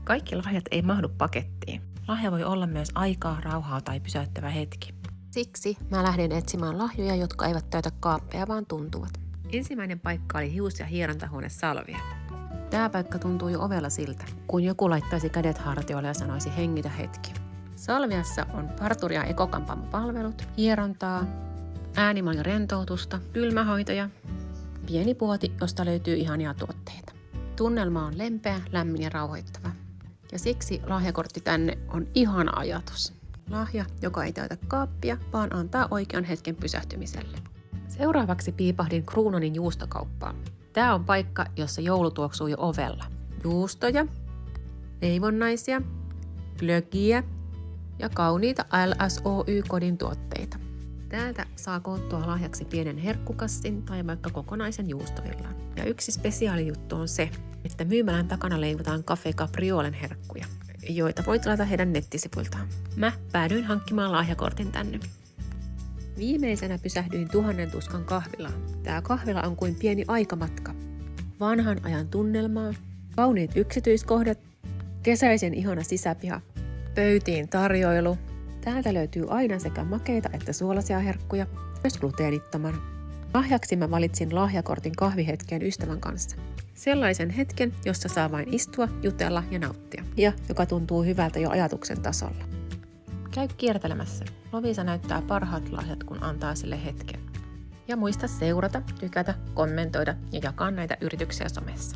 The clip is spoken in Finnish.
Kaikki lahjat ei mahdu pakettiin. Lahja voi olla myös aikaa, rauhaa tai pysäyttävä hetki. Siksi mä lähdin etsimään lahjoja, jotka eivät täytä kaappeja, vaan tuntuvat. Ensimmäinen paikka oli hius- ja hierontahuone Salvia. Tää paikka tuntuu jo ovella siltä, kun joku laittaisi kädet hartioille ja sanoisi hengitä hetki. Salviassa on parturi- ja ekokampaamopalvelut, hierontaa, äänimalja rentoutusta, kylmähoitoja, pieni puoti, josta löytyy ihania tuotteita. Tunnelma on lempeä, lämmin ja rauhoittava. Ja siksi lahjakortti tänne on ihana ajatus. Lahja, joka ei täytä kaappia, vaan antaa oikean hetken pysähtymiselle. Seuraavaksi piipahdin Kruunonin juustokauppaan. Tää on paikka, jossa joulu tuoksuu jo ovella. Juustoja, leivonnaisia, glögiä ja kauniita LSOY-kodin tuotteita. Täältä saa koottua lahjaksi pienen herkkukassin tai vaikka kokonaisen juustovillan. Ja yksi spesiaalijuttu on se, että myymälän takana leivotaan Café Capriolen herkkuja, joita voi tilata heidän nettisivuiltaan. Mä päädyin hankkimaan lahjakortin tänne. Viimeisenä pysähdyin 1000 tuskan kahvilaan. Tää kahvila on kuin pieni aikamatka. Vanhan ajan tunnelmaa, kauniit yksityiskohdat, kesäisen ihana sisäpiha, pöytiin tarjoilu. Täältä löytyy aina sekä makeita että suolaisia herkkuja, myös gluteenittomana. Lahjaksi mä valitsin lahjakortin kahvihetken ystävän kanssa. Sellaisen hetken, jossa saa vain istua, jutella ja nauttia. Ja joka tuntuu hyvältä jo ajatuksen tasolla. Käy kiertelemässä. Lovisa näyttää parhaat lahjat, kun antaa sille hetken. Ja muista seurata, tykätä, kommentoida ja jakaa näitä yrityksiä somessa.